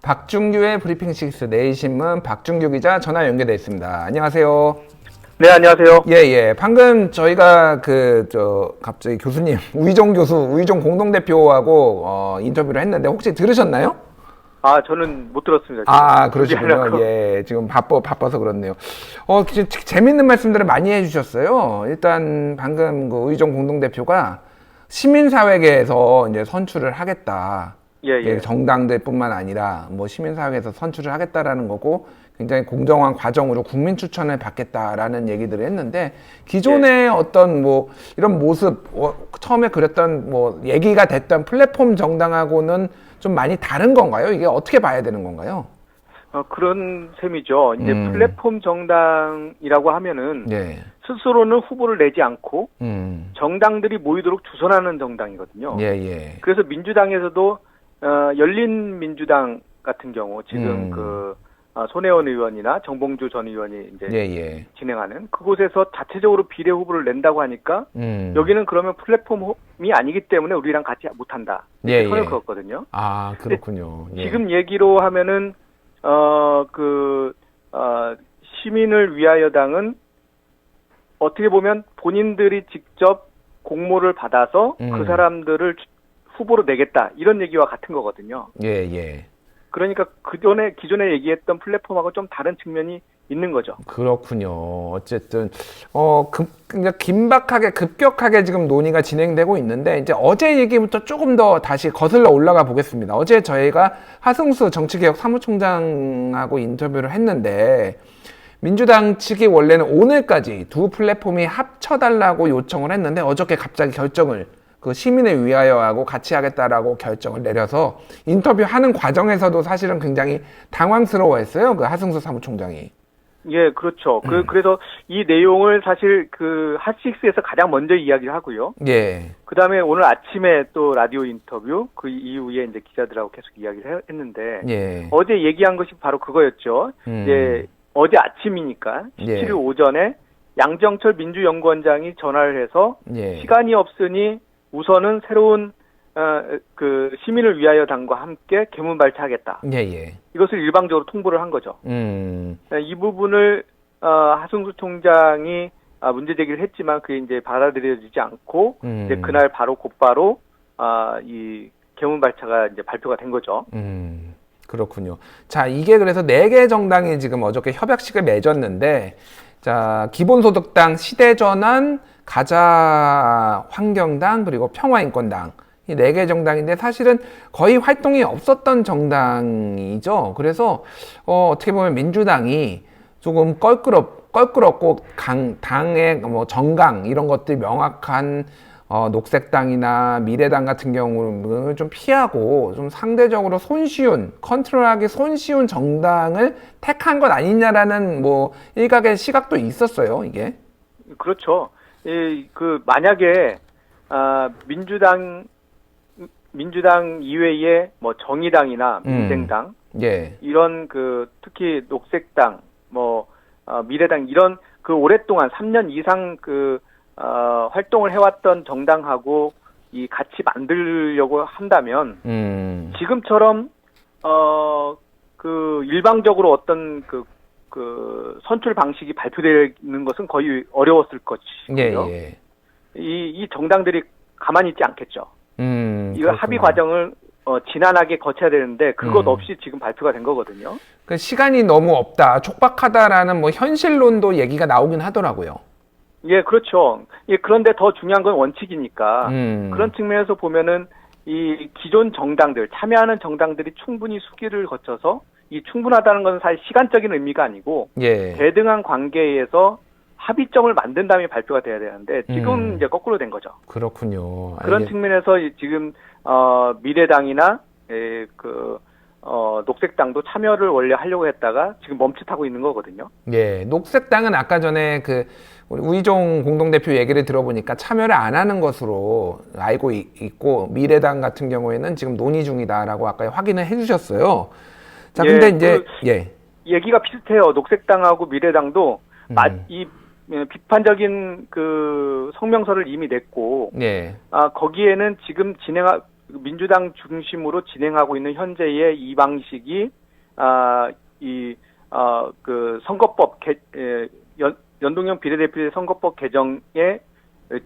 박준규의 브리핑 식스 내일신문 박준규 기자 전화 연결돼 있습니다. 안녕하세요. 네, 안녕하세요. 예. 방금 저희가 갑자기 교수님, 우희종 공동대표하고 인터뷰를 했는데 혹시 들으셨나요? 저는 못 들었습니다. 그러시군요. 예, 지금 바빠서 그렇네요. 재밌는 말씀들을 많이 해주셨어요. 일단 방금 그 우희종 공동대표가 시민사회계에서 이제 선출을 하겠다. 예. 정당들뿐만 아니라 뭐 시민사회에서 선출을 하겠다라는 거고 굉장히 공정한 과정으로 국민 추천을 받겠다라는 얘기들을 했는데 기존의 어떤 뭐 이런 모습 처음에 그렸던 뭐 얘기가 됐던 플랫폼 정당하고는 좀 많이 다른 건가요? 이게 어떻게 봐야 되는 건가요? 그런 셈이죠. 이제 플랫폼 정당이라고 하면은 스스로는 후보를 내지 않고 정당들이 모이도록 주선하는 정당이거든요. 그래서 민주당에서도 열린민주당 같은 경우 지금 손혜원 의원이나 정봉주 전 의원이 이제 진행하는 그곳에서 자체적으로 비례 후보를 낸다고 하니까 여기는 그러면 플랫폼이 아니기 때문에 우리랑 같이 못한다. 선을 그었거든요. 그렇군요. 지금 얘기로 하면은 시민을 위하여당은 어떻게 보면 본인들이 직접 공모를 받아서 그 사람들을 후보로 내겠다 이런 얘기와 같은 거거든요. 그러니까 기존에 얘기했던 플랫폼하고 좀 다른 측면이 있는 거죠. 그렇군요. 어쨌든 급격하게 지금 논의가 진행되고 있는데 이제 어제 얘기부터 조금 더 다시 거슬러 올라가 보겠습니다. 어제 저희가 하승수 정치개혁 사무총장하고 인터뷰를 했는데 민주당 측이 원래는 오늘까지 두 플랫폼이 합쳐달라고 요청을 했는데 어저께 갑자기 결정을 그 시민을 위하여 하고 같이 하겠다라고 결정을 내려서 인터뷰하는 과정에서도 사실은 굉장히 당황스러워했어요. 그 하승수 사무총장이. 예, 그렇죠. 그래서 이 내용을 사실 핫식스에서 가장 먼저 이야기를 하고요. 그 다음에 오늘 아침에 또 라디오 인터뷰, 그 이후에 이제 기자들하고 계속 이야기를 했는데, 어제 얘기한 것이 바로 그거였죠. 이제 어제 아침이니까 17일 오전에 양정철 민주연구원장이 전화를 해서 시간이 없으니 우선은 새로운 시민을 위하여 당과 함께 개문 발차하겠다. 이것을 일방적으로 통보를 한 거죠. 이 부분을 하승수 총장이 문제 제기를 했지만 그게 이제 받아들여지지 않고 이제 그날 곧바로 이 개문 발차가 이제 발표가 된 거죠. 그렇군요. 자, 이게 그래서 4개 정당이 지금 어저께 협약식을 맺었는데, 자, 기본소득당, 시대전환, 가자환경당, 그리고 평화인권당. 이 4개 정당인데 사실은 거의 활동이 없었던 정당이죠. 그래서 어떻게 보면 민주당이 조금 껄끄럽고 당의 뭐 정강 이런 것들이 명확한 녹색당이나 미래당 같은 경우는 좀 피하고 좀 상대적으로 컨트롤하기 손쉬운 정당을 택한 것 아니냐라는 뭐 일각의 시각도 있었어요, 이게. 그렇죠. 만약에 민주당 이외에 뭐 정의당이나 민생당 이런 특히 녹색당 미래당 이런 오랫동안 3년 이상 활동을 해왔던 정당하고 같이 만들려고 한다면 지금처럼 일방적으로 어떤 선출 방식이 발표되는 것은 거의 어려웠을 것이고요. 이 정당들이 가만히 있지 않겠죠. 이거 합의 과정을 지난하게 거쳐야 되는데 그것 없이 지금 발표가 된 거거든요. 그 시간이 너무 없다, 촉박하다라는 뭐 현실론도 얘기가 나오긴 하더라고요. 예, 그렇죠. 그런데 더 중요한 건 원칙이니까 그런 측면에서 보면은 이 기존 정당들, 참여하는 정당들이 충분히 수기를 거쳐서 이 충분하다는 것은 사실 시간적인 의미가 아니고 대등한 관계에서 합의점을 만든 다음에 발표가 돼야 되는데 지금 이제 거꾸로 된 거죠. 그렇군요. 그런 측면에서 지금 미래당이나 녹색당도 참여를 원래 하려고 했다가 지금 멈칫하고 있는 거거든요. 녹색당은 아까 전에 우리 우희종 공동대표 얘기를 들어보니까 참여를 안 하는 것으로 알고 있고 미래당 같은 경우에는 지금 논의 중이다라고 아까 확인을 해주셨어요. 자, 근데 이제 얘기가 비슷해요. 녹색당하고 미래당도 이 비판적인 성명서를 이미 냈고 거기에는 지금 민주당 중심으로 진행하고 있는 현재의 이 방식이 그 선거법 연동형 비례대표 선거법 개정의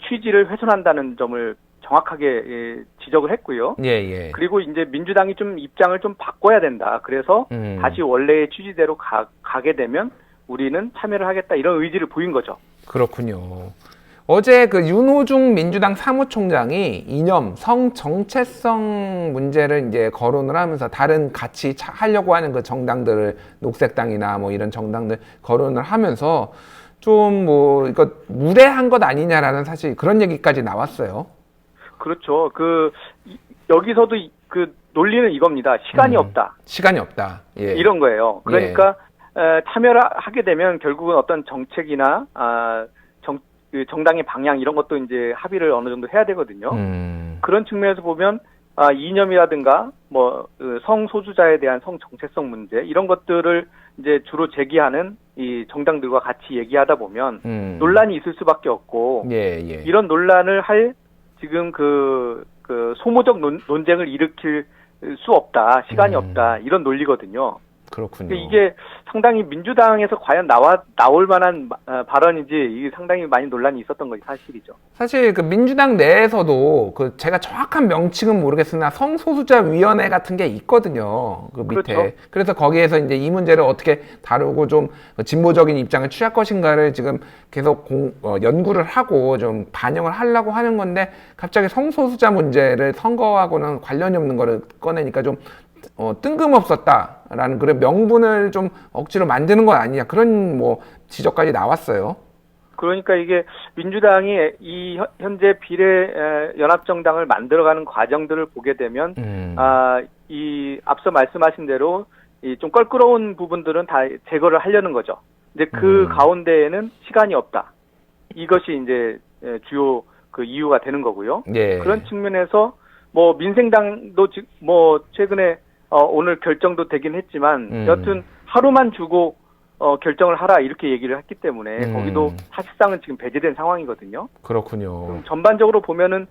취지를 훼손한다는 점을 정확하게 지적을 했고요. 예. 그리고 이제 민주당이 좀 입장을 좀 바꿔야 된다. 그래서 다시 원래의 취지대로 가게 되면 우리는 참여를 하겠다. 이런 의지를 보인 거죠. 그렇군요. 어제 그 윤호중 민주당 사무총장이 이념, 성 정체성 문제를 이제 거론을 하면서 다른 같이 하려고 하는 그 정당들을 녹색당이나 뭐 이런 정당들 거론을 하면서 좀 뭐 이거 무례한 것 아니냐라는 사실 그런 얘기까지 나왔어요. 그렇죠. 여기서도 그 논리는 이겁니다. 시간이 없다. 시간이 없다. 예. 이런 거예요. 그러니까 참여를 하게 되면 결국은 어떤 정책이나 그 정당의 방향 이런 것도 이제 합의를 어느 정도 해야 되거든요. 그런 측면에서 보면 이념이라든가 뭐 성소수자에 대한 성 정체성 문제 이런 것들을 이제 주로 제기하는 이 정당들과 같이 얘기하다 보면 논란이 있을 수밖에 없고 이런 논란을 할 지금 그 소모적 논쟁을 일으킬 수 없다, 시간이 없다 이런 논리거든요. 그렇군요. 이게 상당히 민주당에서 과연 나올 만한 발언인지 이게 상당히 많이 논란이 있었던 것이 사실이죠. 사실 그 민주당 내에서도 그 제가 정확한 명칭은 모르겠으나 성소수자 위원회 같은 게 있거든요. 그 밑에. 그렇죠. 그래서 거기에서 이제 이 문제를 어떻게 다루고 좀 진보적인 입장을 취할 것인가를 지금 계속 연구를 하고 좀 반영을 하려고 하는 건데 갑자기 성소수자 문제를 선거하고는 관련이 없는 거를 꺼내니까 좀 뜬금없었다라는 그런 명분을 좀 억지로 만드는 건 아니냐 그런 뭐 지적까지 나왔어요. 그러니까 이게 민주당이 이 현재 비례 연합정당을 만들어가는 과정들을 보게 되면 이 앞서 말씀하신 대로 이 좀 껄끄러운 부분들은 다 제거를 하려는 거죠. 이제 그 가운데에는 시간이 없다. 이것이 이제 주요 그 이유가 되는 거고요. 예. 그런 측면에서 뭐 민생당도 뭐 최근에 오늘 결정도 되긴 했지만 여튼 하루만 주고 결정을 하라 이렇게 얘기를 했기 때문에 거기도 사실상은 지금 배제된 상황이거든요. 그렇군요. 전반적으로 보면은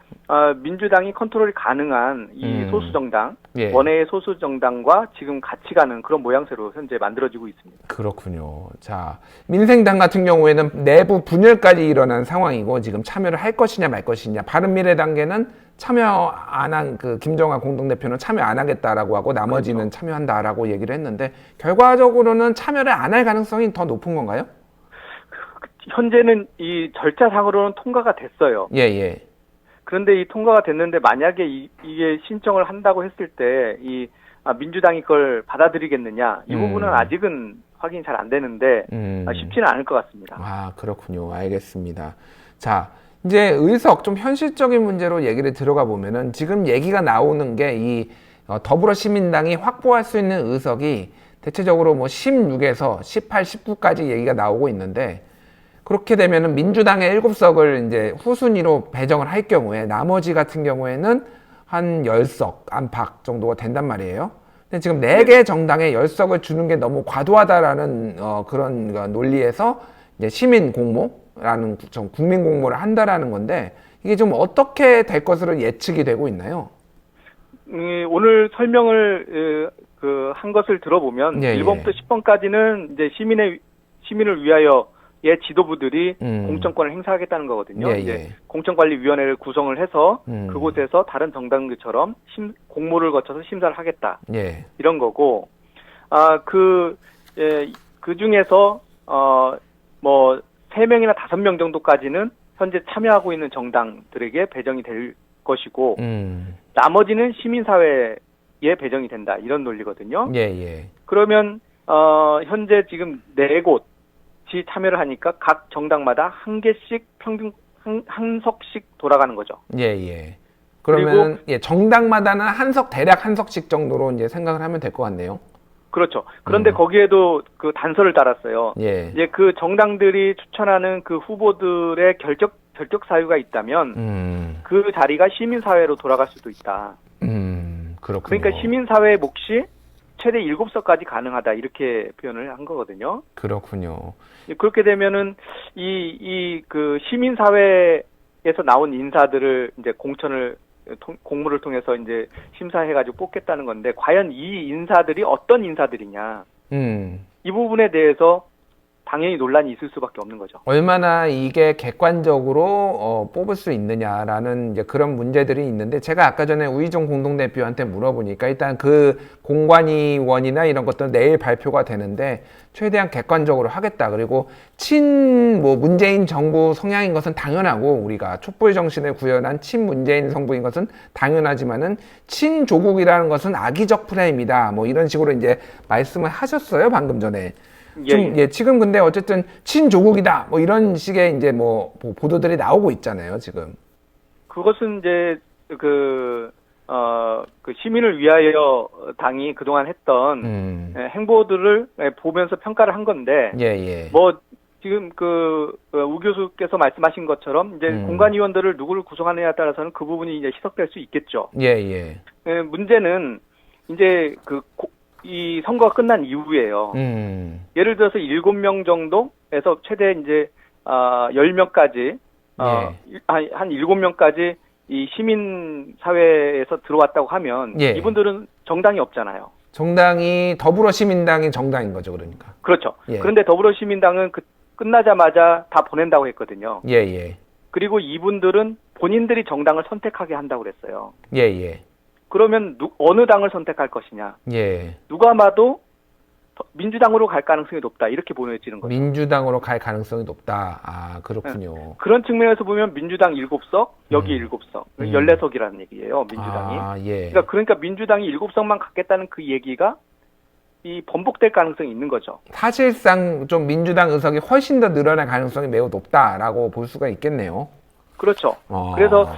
민주당이 컨트롤이 가능한 이 소수정당, 원외의 소수정당과 지금 같이 가는 그런 모양새로 현재 만들어지고 있습니다. 그렇군요. 자, 민생당 같은 경우에는 내부 분열까지 일어난 상황이고 지금 참여를 할 것이냐 말 것이냐. 바른미래당계는 참여 안 한 그 김정아 공동대표는 참여 안 하겠다라고 하고 나머지는 그렇죠. 참여한다라고 얘기를 했는데 결과적으로는 참여를 안 할 가능성이 더 높은 건가요? 현재는 이 절차상으로는 통과가 됐어요. 예. 그런데 이 통과가 됐는데 만약에 이게 신청을 한다고 했을 때 이 민주당이 그걸 받아들이겠느냐 이 부분은 아직은 확인이 잘 안 되는데 쉽지는 않을 것 같습니다. 아 그렇군요. 알겠습니다. 자. 이제 의석 좀 현실적인 문제로 얘기를 들어가 보면은 지금 얘기가 나오는 게 이 더불어시민당이 확보할 수 있는 의석이 대체적으로 뭐 16에서 18, 19까지 얘기가 나오고 있는데 그렇게 되면은 민주당의 7석을 이제 후순위로 배정을 할 경우에 나머지 같은 경우에는 한 10석 안팎 정도가 된단 말이에요. 근데 지금 4개 정당에 10석을 주는 게 너무 과도하다라는 그런 논리에서 이제 시민 공모 라는 국민 공모를 한다라는 건데 이게 좀 어떻게 될 것으로 예측이 되고 있나요? 오늘 설명을 한 것을 들어보면 1번부터 10번까지는 이제 시민을 위하여의 지도부들이 공천권을 행사하겠다는 거거든요. 이제 공천관리위원회를 구성을 해서 그곳에서 다른 정당들처럼 공모를 거쳐서 심사를 하겠다. 이런 거고 그 중에서 뭐 3명이나 5명 정도까지는 현재 참여하고 있는 정당들에게 배정이 될 것이고 나머지는 시민사회에 배정이 된다. 이런 논리거든요. 그러면 현재 지금 4곳이 참여를 하니까 각 정당마다 한 개씩 평균 한 석씩 돌아가는 거죠. 그러면 정당마다는 대략 한 석씩 정도로 이제 생각을 하면 될 것 같네요. 그렇죠. 그런데 거기에도 그 단서를 달았어요. 이제 그 정당들이 추천하는 그 후보들의 결격 사유가 있다면 그 자리가 시민사회로 돌아갈 수도 있다. 그렇군요. 그러니까 시민사회의 몫이 최대 7석까지 가능하다 이렇게 표현을 한 거거든요. 그렇군요. 그렇게 되면은 그 시민사회에서 나온 인사들을 이제 공천을 공모를 통해서 이제 심사해가지고 뽑겠다는 건데 과연 이 인사들이 어떤 인사들이냐 이 부분에 대해서 당연히 논란이 있을 수밖에 없는 거죠. 얼마나 이게 객관적으로 뽑을 수 있느냐라는 이제 그런 문제들이 있는데 제가 아까 전에 우희종 공동대표한테 물어보니까 일단 그 공관위원이나 이런 것들은 내일 발표가 되는데 최대한 객관적으로 하겠다. 그리고 뭐 문재인 정부 성향인 것은 당연하고 우리가 촛불 정신을 구현한 친문재인 정부인 것은 당연하지만은 친조국이라는 것은 악의적 프레임이다. 뭐 이런 식으로 이제 말씀을 하셨어요. 방금 전에. 지금 근데 어쨌든 친조국이다 뭐 이런 식의 이제 뭐 보도들이 나오고 있잖아요 지금. 그것은 이제 그 시민을 위하여 당이 그동안 했던 행보들을 보면서 평가를 한 건데. 뭐 지금 우 교수께서 말씀하신 것처럼 이제 공관위원들을 누구를 구성하느냐에 따라서는 그 부분이 이제 희석될 수 있겠죠. 문제는 이제 이 선거가 끝난 이후에요. 예를 들어서 7명 정도에서 최대 이제 10명까지 한 7명까지 이 시민 사회에서 들어왔다고 하면 이분들은 정당이 없잖아요. 정당이 더불어시민당이 정당인 거죠, 그러니까. 그렇죠. 그런데 더불어시민당은 끝나자마자 다 보낸다고 했거든요. 그리고 이분들은 본인들이 정당을 선택하게 한다고 그랬어요. 그러면 어느 당을 선택할 것이냐? 누가 봐도 민주당으로 갈 가능성이 높다. 이렇게 보여지는 거죠. 민주당으로 갈 가능성이 높다. 아, 그렇군요. 그런 측면에서 보면 민주당 7석, 여기 7석, 14석이라는 얘기예요. 민주당이. 그러니까 민주당이 7석만 갖겠다는 그 얘기가 이 번복될 가능성이 있는 거죠. 사실상 좀 민주당 의석이 훨씬 더 늘어날 가능성이 매우 높다라고 볼 수가 있겠네요. 그렇죠. 그래서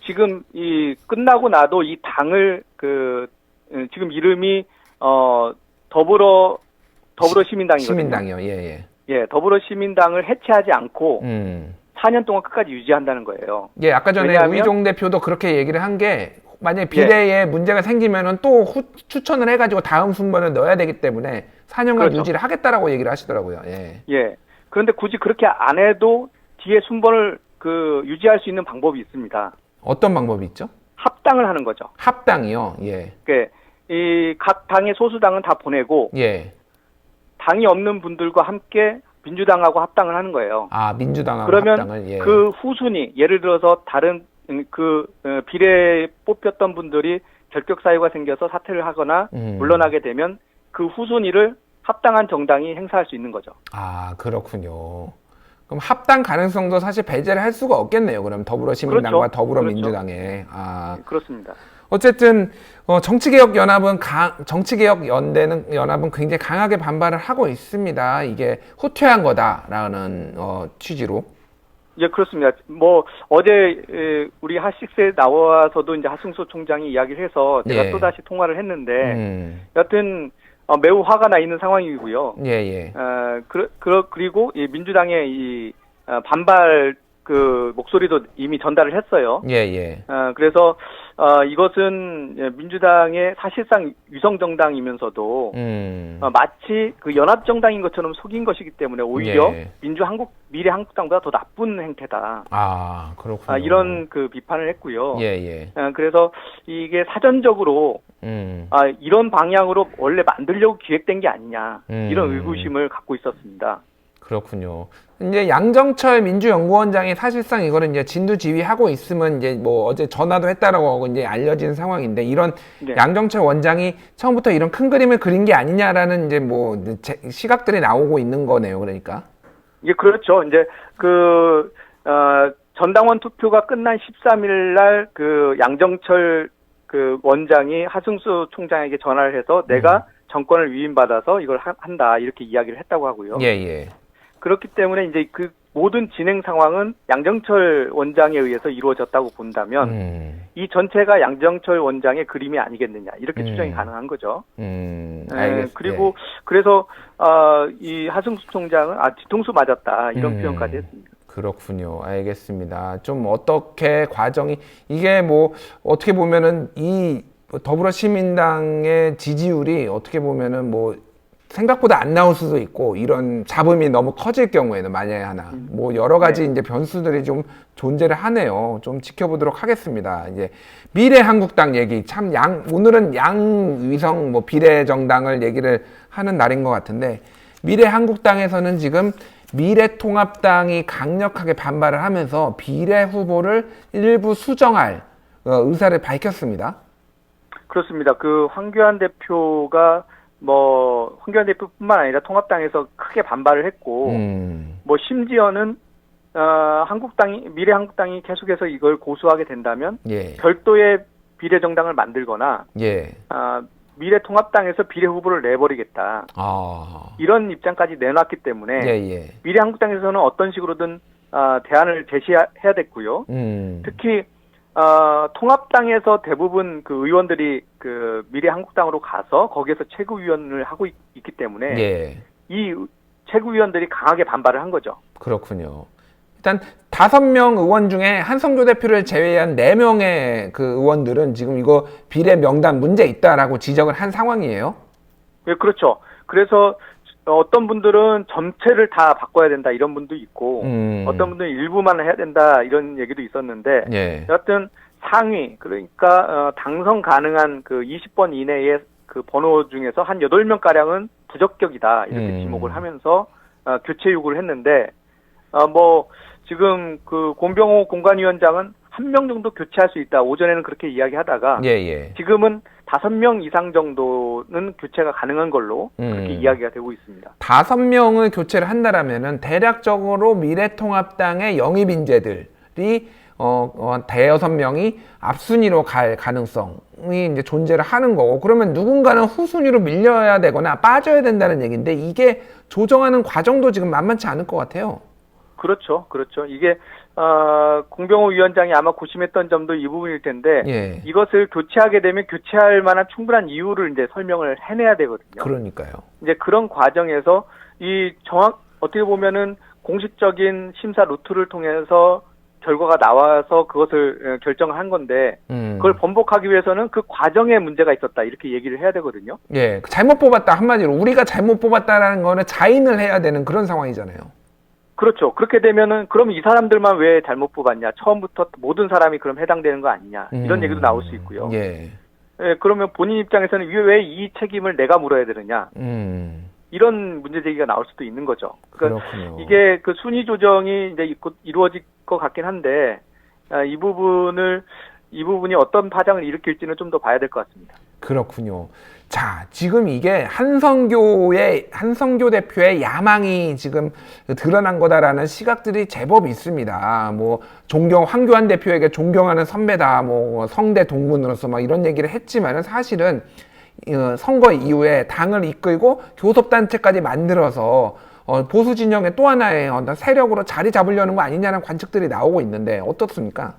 지금 끝나고 나도 이 당을 지금 이름이 더불어시민당이거든요. 시민당이요. 더불어시민당을 해체하지 않고 4년 동안 끝까지 유지한다는 거예요. 아까 전에 우희종 대표도 그렇게 얘기를 한 게 만약에 비례에 문제가 생기면은 또 추천을 해가지고 다음 순번을 넣어야 되기 때문에 4년간 유지를 하겠다라고 얘기를 하시더라고요. 그런데 굳이 그렇게 안 해도 뒤에 순번을 유지할 수 있는 방법이 있습니다. 어떤 방법이 있죠? 합당을 하는 거죠. 합당이요? 이 각 당의 소수당은 다 보내고, 당이 없는 분들과 함께 민주당하고 합당을 하는 거예요. 아, 민주당하고 그러면 합당을? 그 후순위, 예를 들어서 다른 비례에 뽑혔던 분들이 결격 사유가 생겨서 사퇴를 하거나 물러나게 되면 그 후순위를 합당한 정당이 행사할 수 있는 거죠. 아, 그렇군요. 그럼 합당 가능성도 사실 배제를 할 수가 없겠네요. 그럼 더불어시민당과 더불어민주당에. 그렇습니다. 어쨌든 정치개혁연합은 굉장히 강하게 반발을 하고 있습니다. 이게 후퇴한 거다라는 취지로. 그렇습니다. 뭐 어제 우리 핫식스에 나와서도 이제 하승수 총장이 이야기를 해서 제가 또 다시 통화를 했는데 여하튼 매우 화가 나 있는 상황이고요. 그리고 이 민주당의 이 반발 목소리도 이미 전달을 했어요. 그래서 이것은 민주당의 사실상 위성정당이면서도 마치 연합정당인 것처럼 속인 것이기 때문에 오히려 미래한국당보다 더 나쁜 행태다. 아, 그렇군요. 이런 비판을 했고요. 그래서 이게 사전적으로 이런 방향으로 원래 만들려고 기획된 게 아니냐 이런 의구심을 갖고 있었습니다. 그렇군요. 이제 양정철 민주연구원장이 사실상 이거는 이제 진두지휘하고 있으면 이제 뭐 어제 전화도 했다라고 이제 알려진 상황인데 이런 양정철 원장이 처음부터 이런 큰 그림을 그린 게 아니냐라는 이제 뭐 시각들이 나오고 있는 거네요. 그러니까. 그렇죠. 이제 전당원 투표가 끝난 13일 날 양정철 원장이 하승수 총장에게 전화를 해서 내가 정권을 위임받아서 이걸 한다 이렇게 이야기를 했다고 하고요. 그렇기 때문에 이제 모든 진행 상황은 양정철 원장에 의해서 이루어졌다고 본다면 이 전체가 양정철 원장의 그림이 아니겠느냐 이렇게 추정이 가능한 거죠. 그리고 그래서 이 하승수 총장은 뒤통수 맞았다 이런 표현까지 했습니다. 그렇군요. 알겠습니다. 좀 어떻게 과정이 이게 뭐 어떻게 보면은 이 더불어시민당의 지지율이 어떻게 보면은 뭐 생각보다 안 나올 수도 있고 이런 잡음이 너무 커질 경우에는 만약에 하나 뭐 여러 가지 이제 변수들이 좀 존재를 하네요. 좀 지켜보도록 하겠습니다. 이제 미래한국당 얘기 참 오늘은 양위성 뭐 비례정당을 얘기를 하는 날인 것 같은데 미래한국당에서는 지금 미래통합당이 강력하게 반발을 하면서 비례 후보를 일부 수정할 의사를 밝혔습니다. 그렇습니다. 그 황교안 대표가 뭐 황교안 대표뿐만 아니라 통합당에서 크게 반발을 했고 뭐 심지어는 미래한국당이 계속해서 이걸 고수하게 된다면 예. 별도의 비례정당을 만들거나 예. 미래통합당에서 비례 후보를 내버리겠다. 이런 입장까지 내놨기 때문에 예. 미래한국당에서는 어떤 식으로든 대안을 제시해야 됐고요. 특히 통합당에서 대부분 그 의원들이 그 미래한국당으로 가서 거기에서 최고위원을 하고 있기 때문에 예. 이 최고위원들이 강하게 반발을 한 거죠. 그렇군요. 일단 5명 의원 중에 한성교 대표를 제외한 4명의 그 의원들은 지금 이거 비례 명단 문제 있다라고 지적을 한 상황이에요. 네, 그렇죠. 그래서 어떤 분들은 전체를 다 바꿔야 된다 이런 분도 있고 어떤 분들은 일부만 해야 된다 이런 얘기도 있었는데 예. 여하튼 상위 그러니까 당선 가능한 그 20번 이내의 그 번호 중에서 한 8명가량은 부적격이다 이렇게 지목을 하면서 교체 요구를 했는데 뭐 지금 그 권병호 공관위원장은 1명 정도 교체할 수 있다. 오전에는 그렇게 이야기하다가 예. 지금은 5명 이상 정도는 교체가 가능한 걸로 그렇게 이야기가 되고 있습니다. 5명을 교체를 한다라면은 대략적으로 미래통합당의 영입 인재들이 대여섯 명이 앞순위로 갈 가능성이 이제 존재를 하는 거고 그러면 누군가는 후순위로 밀려야 되거나 빠져야 된다는 얘기인데 이게 조정하는 과정도 지금 만만치 않을 것 같아요. 그렇죠. 이게 공병호 위원장이 아마 고심했던 점도 이 부분일 텐데 예. 이것을 교체하게 되면 교체할 만한 충분한 이유를 이제 설명을 해내야 되거든요. 그러니까요. 이제 그런 과정에서 어떻게 보면은 공식적인 심사 루트를 통해서 결과가 나와서 그것을 결정을 한 건데 그걸 번복하기 위해서는 그 과정에 문제가 있었다 이렇게 얘기를 해야 되거든요. 예, 잘못 뽑았다 한마디로 우리가 잘못 뽑았다라는 거는 자인을 해야 되는 그런 상황이잖아요. 그렇죠. 그렇게 되면은 그럼 이 사람들만 왜 잘못 뽑았냐? 처음부터 모든 사람이 그럼 해당되는 거 아니냐? 이런 얘기도 나올 수 있고요. 예. 예, 그러면 본인 입장에서는 왜 이 책임을 내가 물어야 되느냐? 이런 문제 제기가 나올 수도 있는 거죠. 그러니까 그렇군요. 이게 그 순위 조정이 이제 이루어질 것 같긴 한데 이 부분이 어떤 파장을 일으킬지는 좀 더 봐야 될 것 같습니다. 그렇군요. 자, 지금 이게 한성교 대표의 야망이 지금 드러난 거다라는 시각들이 제법 있습니다. 뭐 황교안 대표에게 존경하는 선배다, 뭐 성대 동문으로서 막 이런 얘기를 했지만은 사실은 선거 이후에 당을 이끌고 교섭단체까지 만들어서 보수 진영의 또 하나의 세력으로 자리 잡으려는 거 아니냐는 관측들이 나오고 있는데 어떻습니까?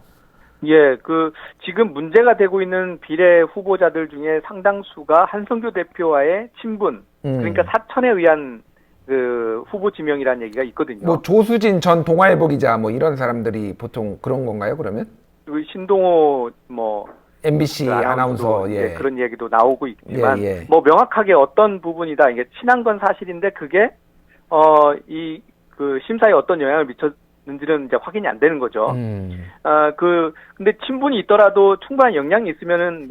예, 지금 문제가 되고 있는 비례 후보자들 중에 상당수가 한성교 대표와의 친분, 그러니까 사천에 의한 후보 지명이라는 얘기가 있거든요. 뭐 조수진 전 동아일보 기자 뭐 이런 사람들이 보통 그런 건가요, 그러면? 신동호 MBC 아나운서 예. 그런 얘기도 나오고 있지만 뭐 명확하게 어떤 부분이다 이게 친한 건 사실인데 그게 심사에 어떤 영향을 미쳤는지는 이제 확인이 안 되는 거죠. 근데 친분이 있더라도 충분한 역량이 있으면은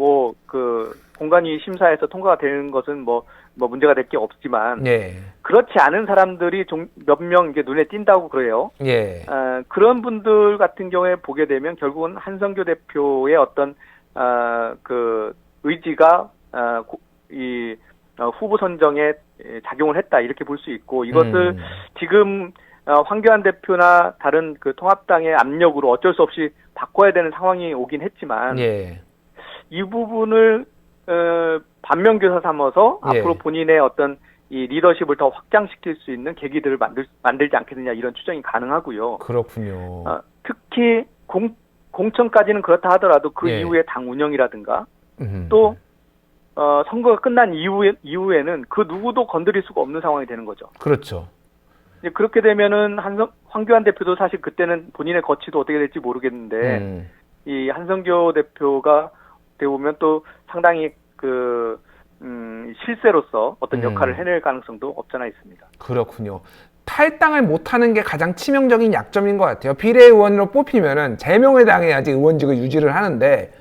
공관위 심사에서 통과가 되는 것은 뭐 문제가 될 게 없지만 그렇지 않은 사람들이 몇 명 이게 눈에 띈다고 그래요. 그런 분들 같은 경우에 보게 되면 결국은 한성교 대표의 어떤 의지가 이 후보 선정에 작용을 했다 이렇게 볼 수 있고 이것을 지금 황교안 대표나 다른 통합당의 압력으로 어쩔 수 없이 바꿔야 되는 상황이 오긴 했지만 이 부분을 반면교사 삼아서 앞으로 본인의 어떤 이 리더십을 더 확장시킬 수 있는 계기들을 만들지 않겠느냐 이런 추정이 가능하고요. 그렇군요. 특히 공천까지는 그렇다 하더라도 그 이후에 당 운영이라든가 또 선거가 끝난 이후에는 그 누구도 건드릴 수가 없는 상황이 되는 거죠. 그렇죠. 이제 그렇게 되면은 황교안 대표도 사실 그때는 본인의 거취도 어떻게 될지 모르겠는데 이 한성교 대표가 어떻게 보면 또 상당히 실세로서 어떤 역할을 해낼 가능성도 없잖아 있습니다. 그렇군요. 탈당을 못하는 게 가장 치명적인 약점인 것 같아요. 비례의원으로 뽑히면은 제명을 당해야지 의원직을 유지를 하는데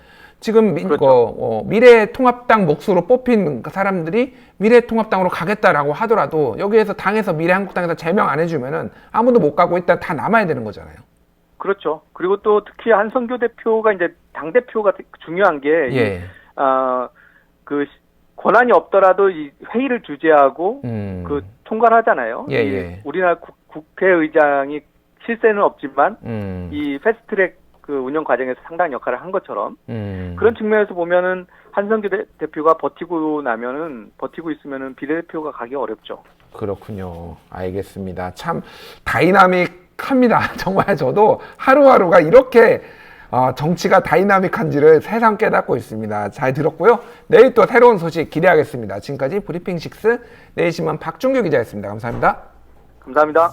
지금 그렇죠. 미래통합당 몫으로 뽑힌 사람들이 미래통합당으로 가겠다라고 하더라도 여기에서 당에서 미래한국당에서 제명 안 해주면은 아무도 못 가고 일단 다 남아야 되는 거잖아요. 그렇죠. 그리고 또 특히 한성교 대표가 이제 당 대표가 중요한 게 예. 그 권한이 없더라도 이 회의를 주재하고 그 통과를 하잖아요. 예, 예. 우리나라 국회의장이 실세는 없지만 이 패스트트랙 그 운영 과정에서 상당한 역할을 한 것처럼 그런 측면에서 보면은 한성규 대표가 버티고 있으면은 비례대표가 가기 어렵죠. 그렇군요. 알겠습니다. 참 다이나믹합니다. 정말 저도 하루하루가 이렇게 정치가 다이나믹한지를 새삼 깨닫고 있습니다. 잘 들었고요. 내일 또 새로운 소식 기대하겠습니다. 지금까지 브리핑6 내일신문 박준규 기자였습니다. 감사합니다. 감사합니다.